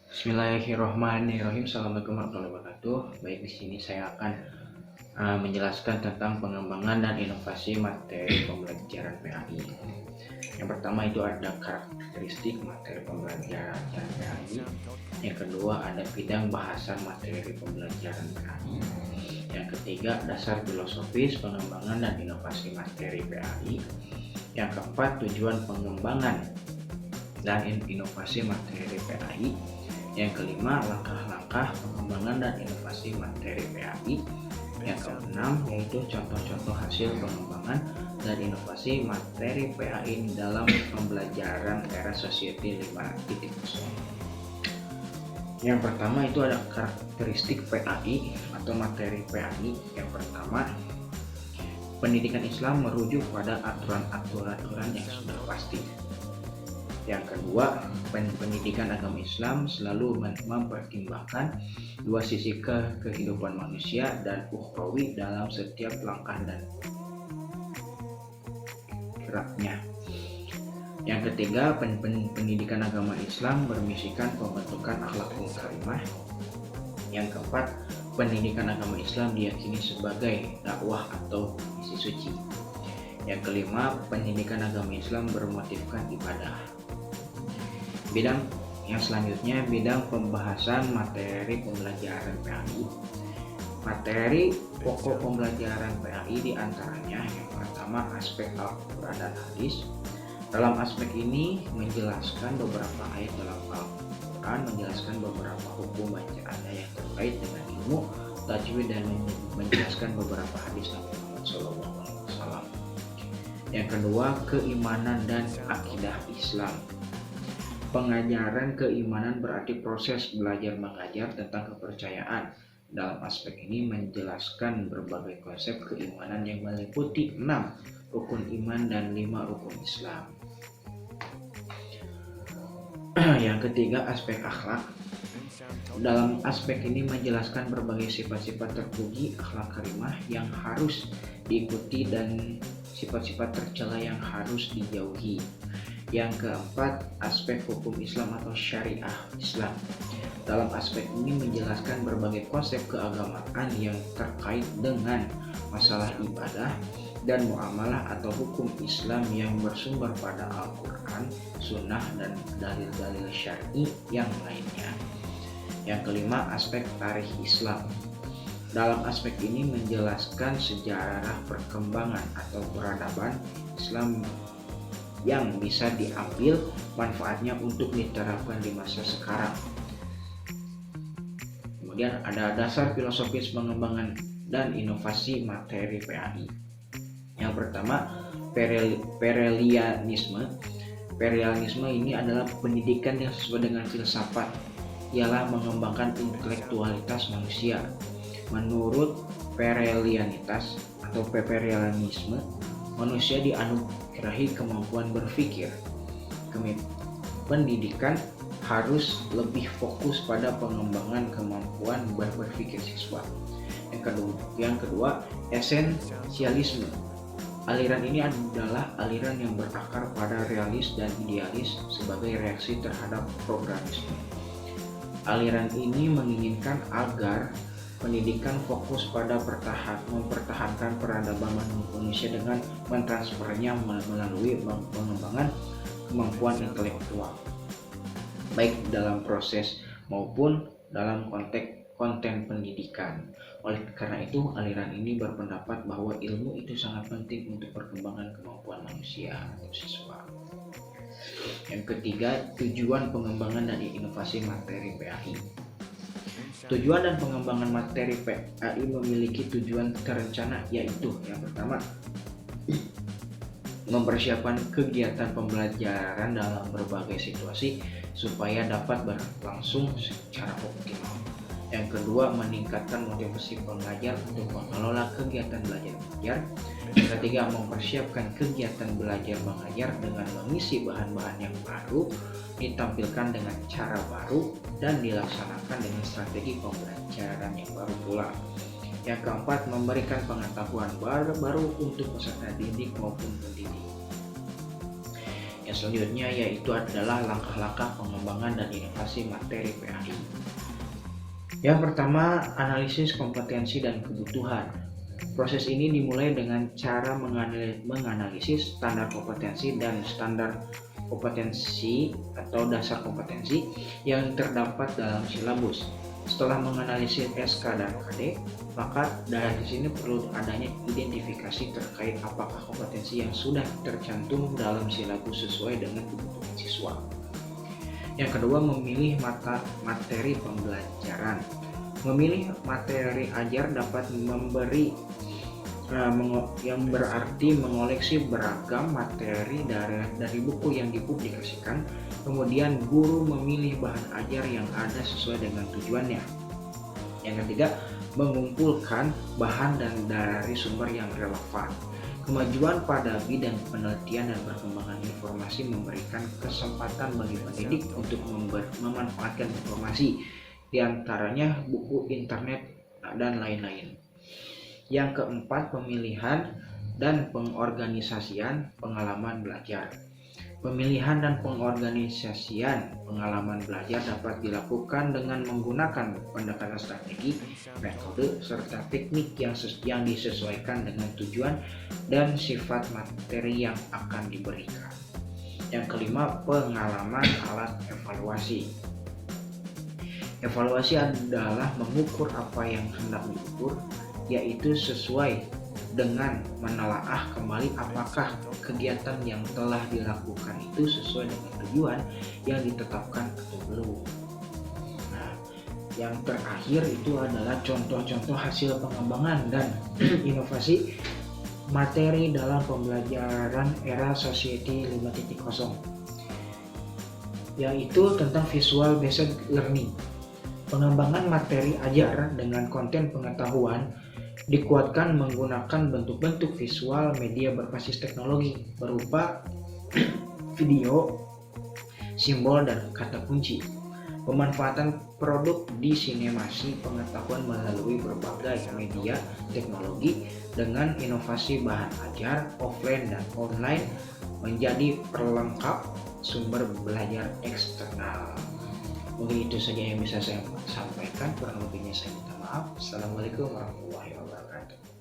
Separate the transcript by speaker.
Speaker 1: Bismillahirrahmanirrahim. Assalamualaikum warahmatullahi wabarakatuh. Baik, di sini saya akan menjelaskan tentang pengembangan dan inovasi materi pembelajaran PAI. Yang pertama itu ada karakteristik materi pembelajaran PAI. Yang kedua ada bidang bahasan materi pembelajaran PAI. Yang ketiga dasar filosofis pengembangan dan inovasi materi PAI. Yang keempat tujuan pengembangan dan inovasi materi PAI. Yang kelima, langkah-langkah pengembangan dan inovasi materi PAI. Yang keenam, yaitu contoh-contoh hasil pengembangan dan inovasi materi PAI dalam pembelajaran era Society 5.0. Yang pertama itu ada karakteristik PAI atau materi PAI. Yang pertama, pendidikan Islam merujuk pada aturan-aturan yang sudah pasti. Yang kedua, pendidikan agama Islam selalu mempertimbangkan dua sisi kehidupan manusia dan ukhrawi dalam setiap langkah dan geraknya. Yang ketiga, pendidikan agama Islam bermisikan pembentukan akhlakul karimah. Yang keempat, pendidikan agama Islam diyakini sebagai dakwah atau misi suci. Yang kelima, pendidikan agama Islam bermotifkan ibadah. Bidang yang selanjutnya, bidang pembahasan materi pembelajaran PAI. Materi pokok pembelajaran PAI diantaranya yang pertama aspek Al-Quran dan Hadis. Dalam aspek ini menjelaskan beberapa ayat dalam Al-Quran, menjelaskan beberapa hukum bacaannya yang terkait dengan ilmu tajwid dan menjelaskan beberapa hadis Nabi Muhammad SAW. Yang kedua, keimanan dan akidah Islam. Pengajaran keimanan berarti proses belajar mengajar tentang kepercayaan. Dalam aspek ini menjelaskan berbagai konsep keimanan yang meliputi 6 rukun iman dan 5 rukun Islam. Yang ketiga, aspek akhlak. Dalam aspek ini menjelaskan berbagai sifat-sifat terpuji akhlak karimah yang harus diikuti dan sifat-sifat tercela yang harus dijauhi. Yang keempat, aspek hukum Islam atau syariah Islam. Dalam aspek ini menjelaskan berbagai konsep keagamaan yang terkait dengan masalah ibadah dan muamalah atau hukum Islam yang bersumber pada Al-Quran, Sunnah, dan dalil-dalil syar'i yang lainnya. Yang kelima, aspek tarikh Islam. Dalam aspek ini menjelaskan sejarah perkembangan atau peradaban Islam yang bisa diambil manfaatnya untuk diterapkan di masa sekarang. Kemudian ada dasar filosofis pengembangan dan inovasi materi PAI. Yang pertama, Peirelianisme. Peirelianisme ini adalah pendidikan yang sesuai dengan filsafat, ialah mengembangkan intelektualitas manusia. Menurut Peirelianitas atau Peirelianisme, manusia dianugerahi kemampuan berpikir. Pendidikan harus lebih fokus pada pengembangan kemampuan berpikir siswa. Yang kedua, esensialisme. Aliran ini adalah aliran yang berakar pada realis dan idealis sebagai reaksi terhadap programisme. Aliran ini menginginkan agar pendidikan fokus pada mempertahankan peradaban manusia dengan mentransfernya melalui pengembangan kemampuan intelektual, baik dalam proses maupun dalam konteks konten pendidikan. Oleh karena itu, aliran ini berpendapat bahwa ilmu itu sangat penting untuk perkembangan kemampuan manusia atau siswa. Yang ketiga, tujuan pengembangan dan inovasi materi PAI. Tujuan dan pengembangan materi PAI memiliki tujuan terencana, yaitu yang pertama, mempersiapkan kegiatan pembelajaran dalam berbagai situasi supaya dapat berlangsung secara optimal. Yang kedua, meningkatkan motivasi pengajar untuk mengelola kegiatan belajar mengajar. Yang ketiga, mempersiapkan kegiatan belajar mengajar dengan mengisi bahan-bahan yang baru, ditampilkan dengan cara baru, dan dilaksanakan dengan strategi pembelajaran yang baru pula. Yang keempat, memberikan pengetahuan baru untuk peserta didik maupun pendidik. Yang selanjutnya yaitu adalah langkah-langkah pengembangan dan inovasi materi PAI. Yang pertama, analisis kompetensi dan kebutuhan. Proses ini dimulai dengan cara menganalisis standar kompetensi dan standar kompetensi atau dasar kompetensi yang terdapat dalam silabus. Setelah menganalisis SK dan KD, maka dari sini perlu adanya identifikasi terkait apakah kompetensi yang sudah tercantum dalam silabus sesuai dengan kebutuhan siswa. Yang kedua, memilih materi pembelajaran. Memilih materi ajar dapat memberi yang berarti mengoleksi beragam materi dari buku yang dipublikasikan. Kemudian guru memilih bahan ajar yang ada sesuai dengan tujuannya. Yang ketiga, mengumpulkan bahan dan dari sumber yang relevan. Kemajuan pada bidang penelitian dan perkembangan informasi memberikan kesempatan bagi pendidik untuk memanfaatkan informasi, diantaranya buku, internet, dan lain-lain. Yang keempat, pemilihan dan pengorganisasian pengalaman belajar. Pemilihan dan pengorganisasian pengalaman belajar dapat dilakukan dengan menggunakan pendekatan strategi, metode, serta teknik yang disesuaikan dengan tujuan dan sifat materi yang akan diberikan. Yang kelima, pengalaman alat evaluasi. Evaluasi adalah mengukur apa yang hendak diukur, yaitu sesuai dengan menelaah kembali apakah kegiatan yang telah dilakukan itu sesuai dengan tujuan yang ditetapkan atau belum. Nah, yang terakhir itu adalah contoh-contoh hasil pengembangan dan inovasi materi dalam pembelajaran era Society 5.0, yaitu tentang visual based learning. Pengembangan materi ajar dengan konten pengetahuan dikuatkan menggunakan bentuk-bentuk visual media berbasis teknologi berupa video, simbol, dan kata kunci. Pemanfaatan produk disinemasi pengetahuan melalui berbagai media teknologi dengan inovasi bahan ajar offline dan online menjadi perlengkap sumber belajar eksternal. Mungkin itu saja yang bisa saya sampaikan, kurang lebihnya saya minta maaf. Assalamualaikum warahmatullahi wabarakatuh.